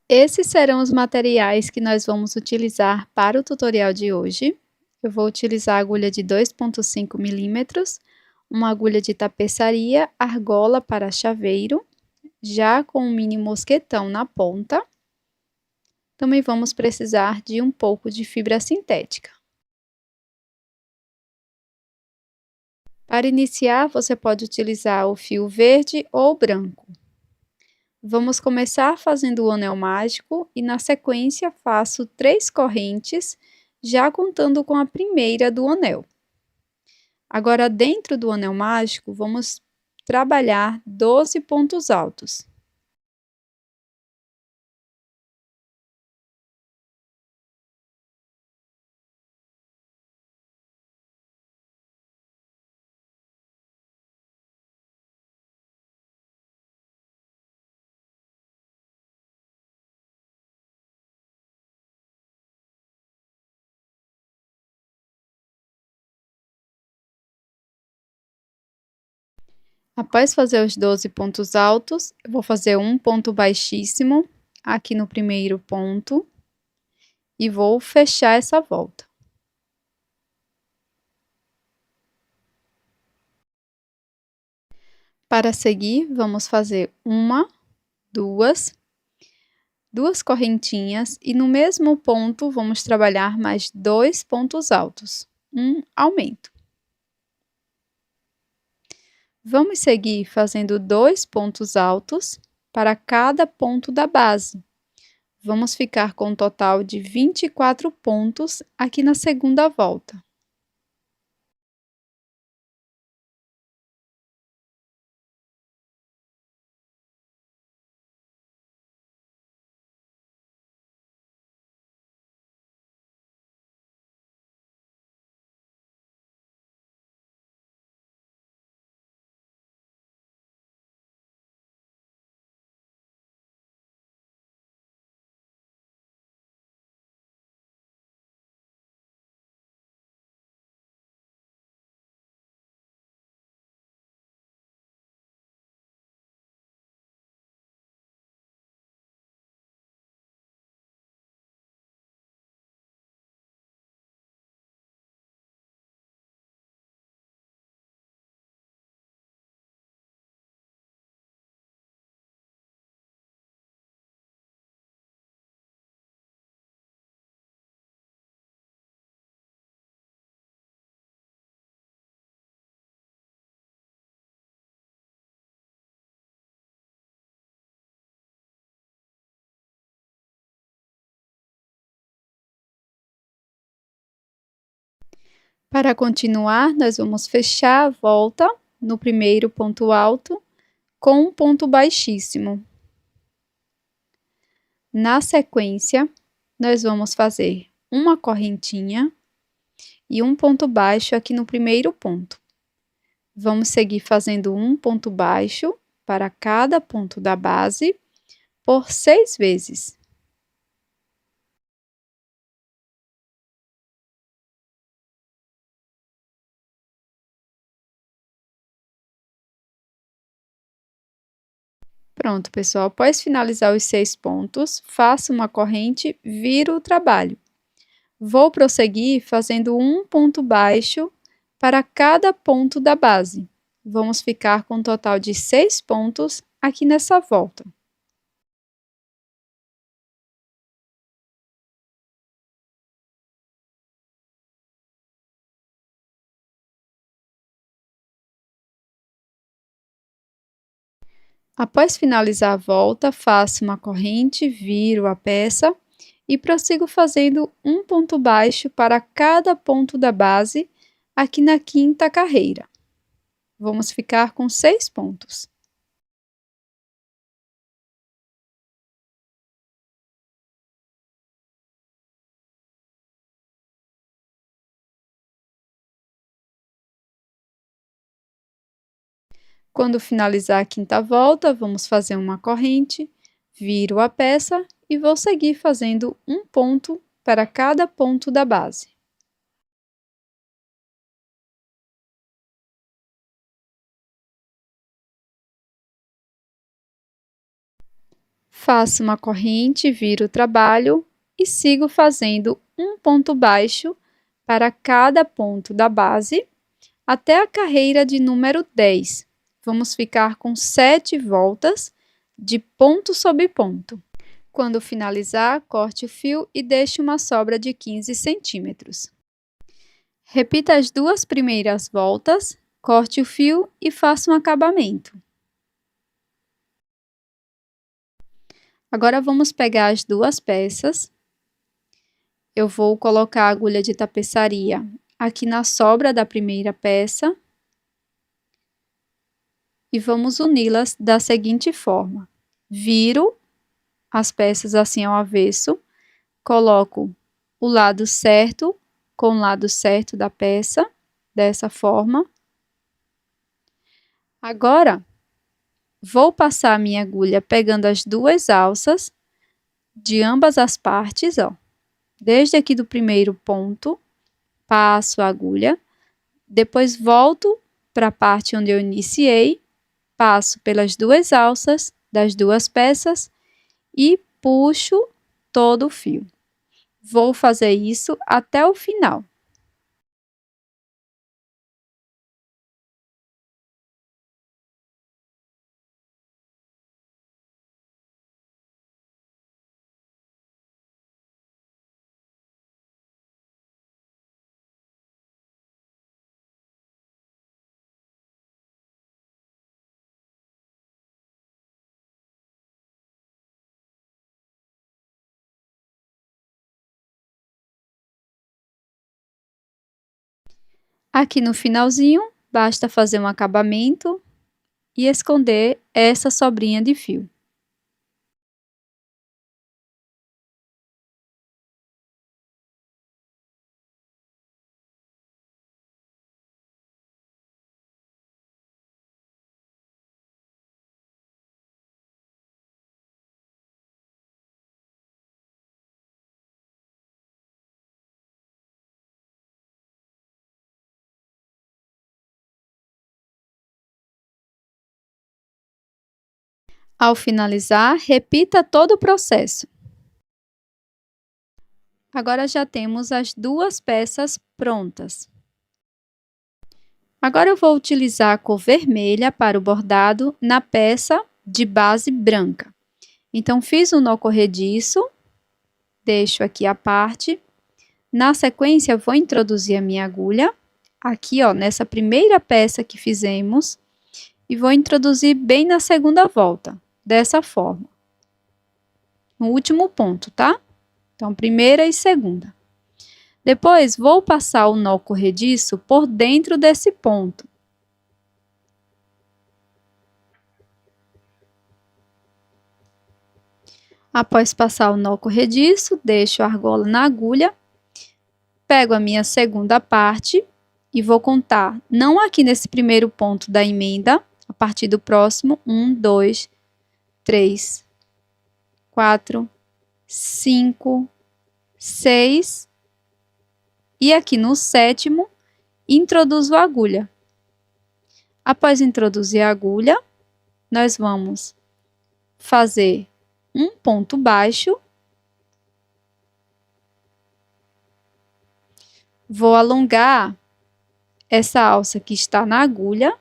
Esses serão os materiais que nós vamos utilizar para o tutorial de hoje. Eu vou utilizar a agulha de 2,5 milímetros, uma agulha de tapeçaria, argola para chaveiro, já com um mini mosquetão na ponta. Também vamos precisar de um pouco de fibra sintética. Para iniciar, você pode utilizar o fio verde ou branco. Vamos começar fazendo o anel mágico e, na sequência, faço 3 correntes, já contando com a primeira do anel. Agora, dentro do anel mágico, vamos trabalhar 12 pontos altos. Após fazer os 12 pontos altos, eu vou fazer um ponto baixíssimo aqui no primeiro ponto e vou fechar essa volta. Para seguir, vamos fazer uma, duas correntinhas e no mesmo ponto vamos trabalhar mais 2 pontos altos, um aumento. Vamos seguir fazendo 2 pontos altos para cada ponto da base. Vamos ficar com um total de 24 pontos aqui na segunda volta. Para continuar, nós vamos fechar a volta no primeiro ponto alto com um ponto baixíssimo. Na sequência, nós vamos fazer uma correntinha e um ponto baixo aqui no primeiro ponto. Vamos seguir fazendo um ponto baixo para cada ponto da base por 6 vezes. Pronto, pessoal. Após finalizar os 6 pontos, faço uma corrente, viro o trabalho. Vou prosseguir fazendo um ponto baixo para cada ponto da base. Vamos ficar com um total de 6 pontos aqui nessa volta. Após finalizar a volta, faço uma corrente, viro a peça e prossigo fazendo um ponto baixo para cada ponto da base aqui na quinta carreira. Vamos ficar com 6 pontos. Quando finalizar a quinta volta, vamos fazer uma corrente, viro a peça e vou seguir fazendo um ponto para cada ponto da base. Faço uma corrente, viro o trabalho e sigo fazendo um ponto baixo para cada ponto da base até a carreira de número 10. Vamos ficar com 7 voltas de ponto sobre ponto. Quando finalizar, corte o fio e deixe uma sobra de 15 centímetros. Repita as 2 primeiras voltas, corte o fio e faça um acabamento. Agora vamos pegar as 2 peças. Eu vou colocar a agulha de tapeçaria aqui na sobra da primeira peça e vamos uni-las da seguinte forma: viro as peças assim ao avesso, coloco o lado certo com o lado certo da peça, dessa forma. Agora, vou passar a minha agulha pegando as 2 alças de ambas as partes, ó. Desde aqui do primeiro ponto, passo a agulha, depois volto para a parte onde eu iniciei, passo pelas 2 alças das 2 peças e puxo todo o fio. Vou fazer isso até o final. Aqui no finalzinho, basta fazer um acabamento e esconder essa sobrinha de fio. Ao finalizar, repita todo o processo. Agora já temos as 2 peças prontas. Agora eu vou utilizar a cor vermelha para o bordado na peça de base branca. Então, fiz um nó corrediço, deixo aqui a parte. Na sequência, vou introduzir a minha agulha, aqui ó, nessa primeira peça que fizemos, e vou introduzir bem na segunda volta, dessa forma. No último ponto, tá? Então, primeira e segunda. Depois, vou passar o nó corrediço por dentro desse ponto. Após passar o nó corrediço, deixo a argola na agulha, pego a minha segunda parte e vou contar, não aqui nesse primeiro ponto da emenda, a partir do próximo, 1, 2, 3, 4, 5, 6, e aqui no sétimo, introduzo a agulha. Após introduzir a agulha, nós vamos fazer um ponto baixo. Vou alongar essa alça que está na agulha.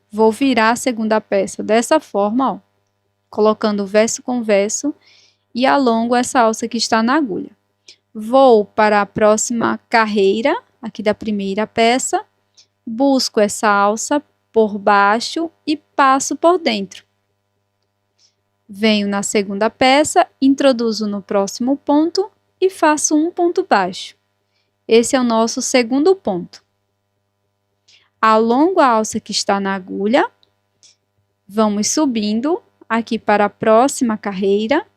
Vou virar a segunda peça dessa forma, ó, colocando verso com verso e alongo essa alça que está na agulha. Vou para a próxima carreira, aqui da primeira peça, busco essa alça por baixo e passo por dentro. Venho na segunda peça, introduzo no próximo ponto e faço um ponto baixo. Esse é o nosso segundo ponto. Alongo a alça que está na agulha, vamos subindo aqui para a próxima carreira,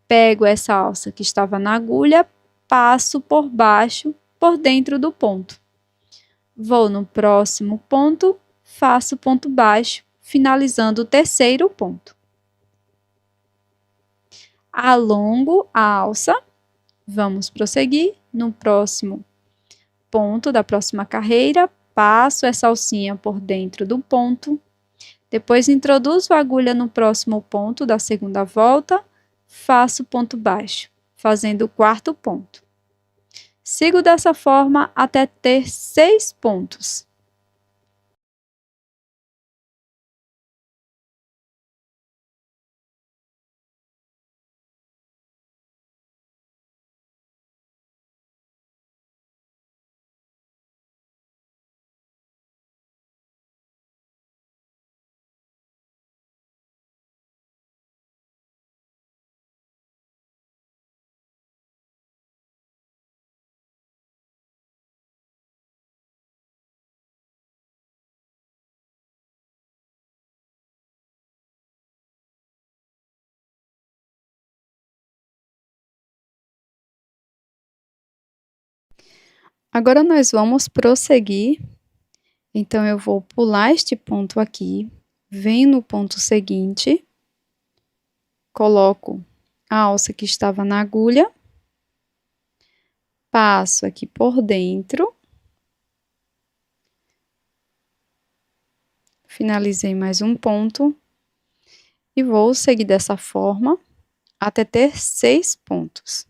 pego essa alça que estava na agulha, passo por baixo, por dentro do ponto. Vou no próximo ponto, faço ponto baixo, finalizando o terceiro ponto. Alongo a alça, vamos prosseguir no próximo ponto da próxima carreira, passo essa alcinha por dentro do ponto, Depois, introduzo a agulha no próximo ponto da segunda volta, faço ponto baixo, fazendo o quarto ponto. Sigo dessa forma até ter 6 pontos. Agora, nós vamos prosseguir. Então, eu vou pular este ponto aqui, venho no ponto seguinte, coloco a alça que estava na agulha, passo aqui por dentro, finalizei mais um ponto e vou seguir dessa forma até ter 6 pontos.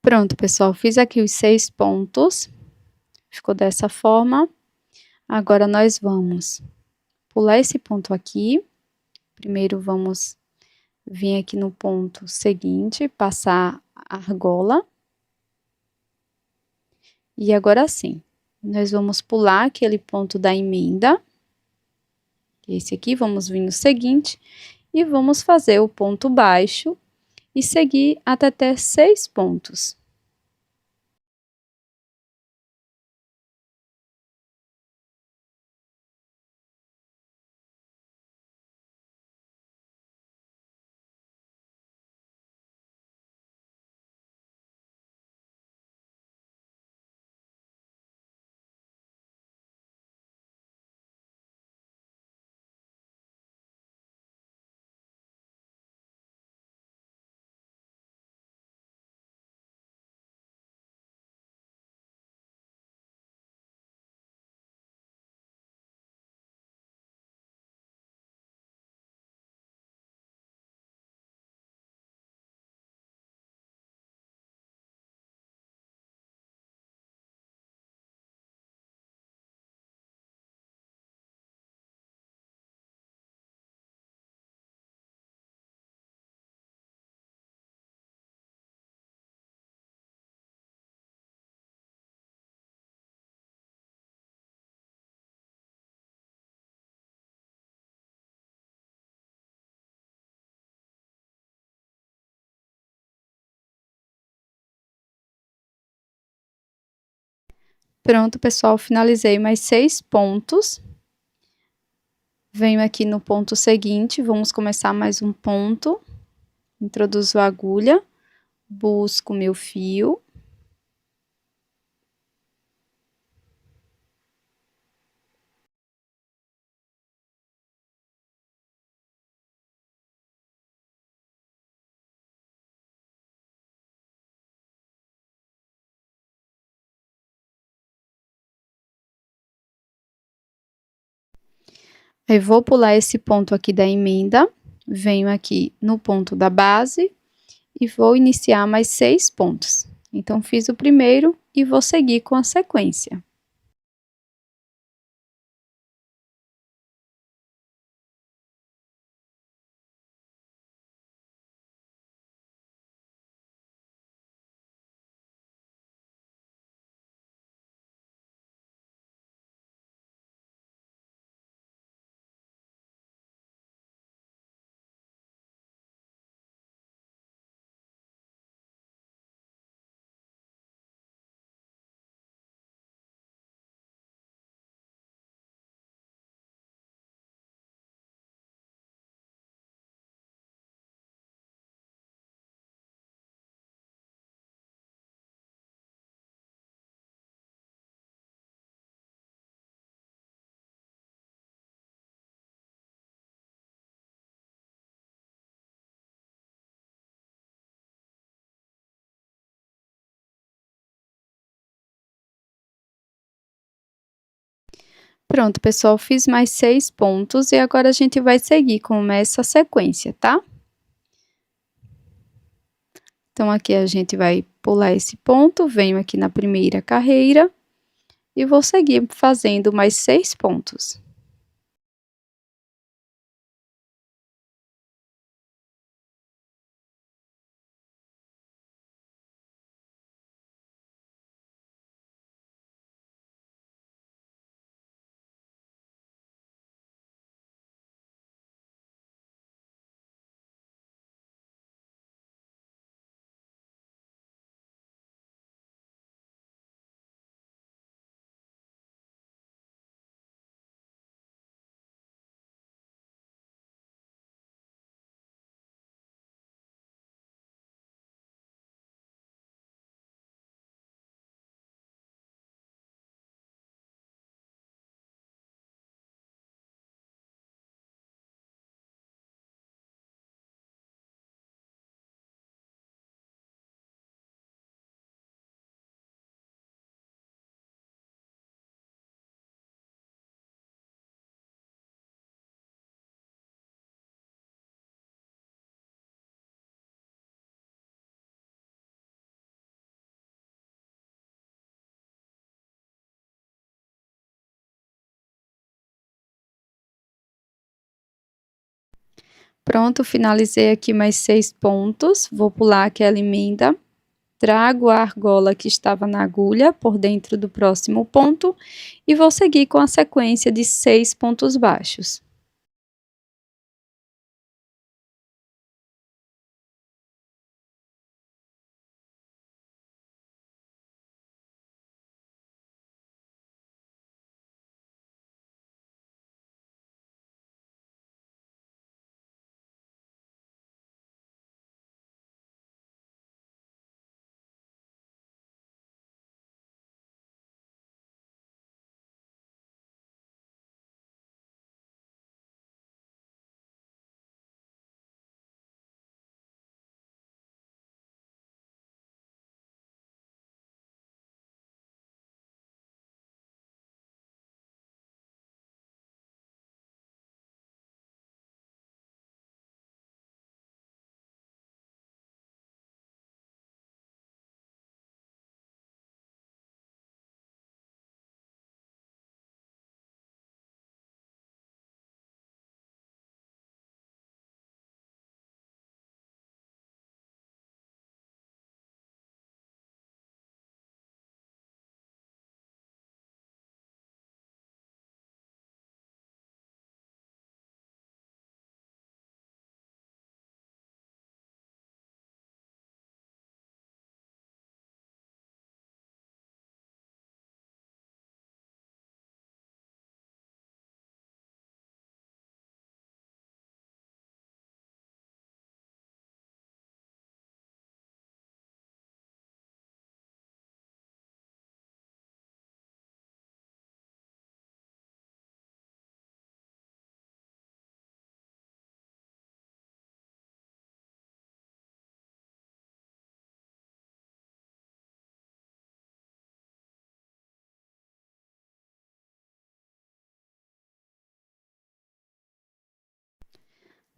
Pronto, pessoal, fiz aqui os 6 pontos, ficou dessa forma. Agora, nós vamos pular esse ponto aqui. Primeiro, vamos vir aqui no ponto seguinte, passar a argola. E agora sim, nós vamos pular aquele ponto da emenda. Esse aqui, vamos vir no seguinte e vamos fazer o ponto baixo e seguir até ter 6 pontos. Pronto, pessoal, finalizei mais 6 pontos. Venho aqui no ponto seguinte, vamos começar mais um ponto. Introduzo a agulha, busco meu fio. Aí, vou pular esse ponto aqui da emenda, venho aqui no ponto da base e vou iniciar mais 6 pontos. Então, fiz o primeiro e vou seguir com a sequência. Pronto, pessoal, fiz mais 6 pontos e agora a gente vai seguir com essa sequência, tá? Então, aqui a gente vai pular esse ponto, venho aqui na primeira carreira e vou seguir fazendo mais 6 pontos. Pronto, finalizei aqui mais 6 pontos, vou pular aquela emenda, trago a argola que estava na agulha por dentro do próximo ponto e vou seguir com a sequência de 6 pontos baixos.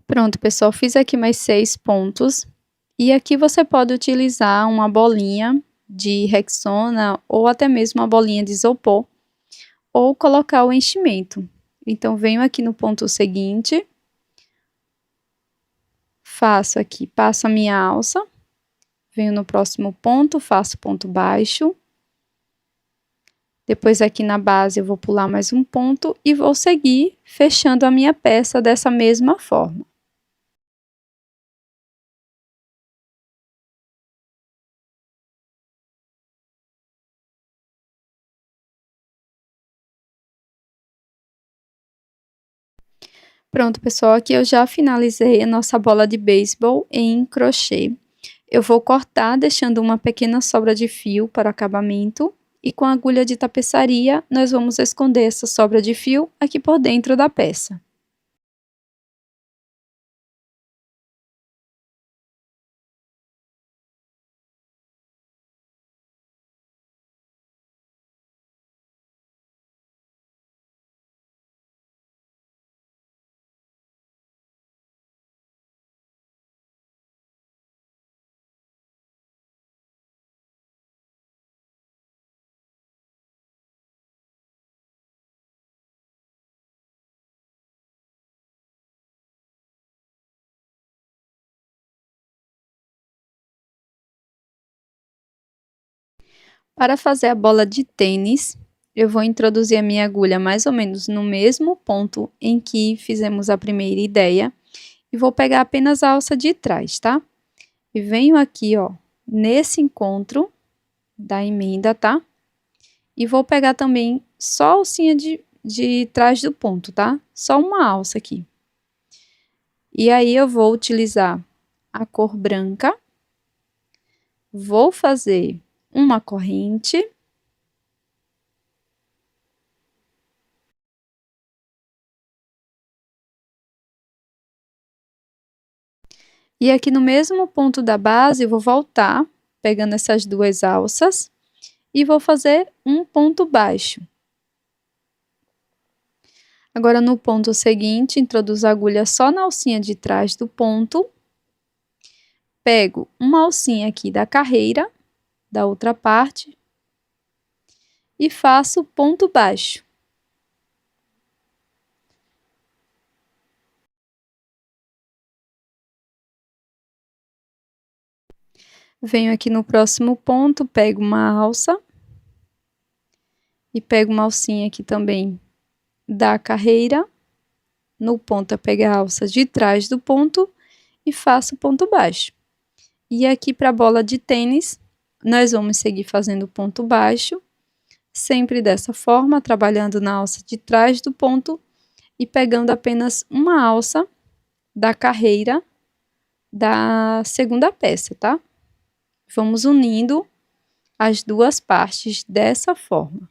Pronto, pessoal, fiz aqui mais 6 pontos. E aqui você pode utilizar uma bolinha de Rexona ou até mesmo uma bolinha de isopor, ou colocar o enchimento. Então, venho aqui no ponto seguinte, faço aqui, passo a minha alça, venho no próximo ponto, faço ponto baixo. Depois aqui na base eu vou pular mais um ponto e vou seguir fechando a minha peça dessa mesma forma. Pronto, pessoal, aqui eu já finalizei a nossa bola de beisebol em crochê. Eu vou cortar, deixando uma pequena sobra de fio para acabamento, e com a agulha de tapeçaria, nós vamos esconder essa sobra de fio aqui por dentro da peça. Para fazer a bola de tênis, eu vou introduzir a minha agulha mais ou menos no mesmo ponto em que fizemos a primeira ideia, e vou pegar apenas a alça de trás, tá? E venho aqui, ó, nesse encontro da emenda, tá? E vou pegar também só a alcinha de trás do ponto, tá? Só uma alça aqui. E aí eu vou utilizar a cor branca, vou fazer uma corrente. E aqui no mesmo ponto da base, eu vou voltar, pegando essas duas alças, e vou fazer um ponto baixo. Agora, no ponto seguinte, introduzo a agulha só na alcinha de trás do ponto, pego uma alcinha aqui da carreira, da outra parte, e faço ponto baixo. Venho aqui no próximo ponto, pego uma alça, e pego uma alcinha aqui também da carreira. No ponto, eu pego a alça de trás do ponto e faço ponto baixo. E aqui para a bola de tênis, nós vamos seguir fazendo ponto baixo, sempre dessa forma, trabalhando na alça de trás do ponto e pegando apenas uma alça da carreira da segunda peça, tá? Vamos unindo as duas partes dessa forma.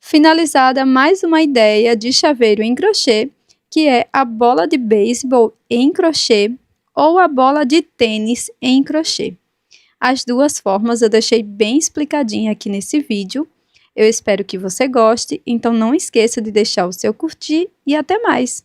Finalizada mais uma ideia de chaveiro em crochê, que é a bola de beisebol em crochê ou a bola de tênis em crochê. As duas formas eu deixei bem explicadinha aqui nesse vídeo. Eu espero que você goste, então não esqueça de deixar o seu curtir e até mais!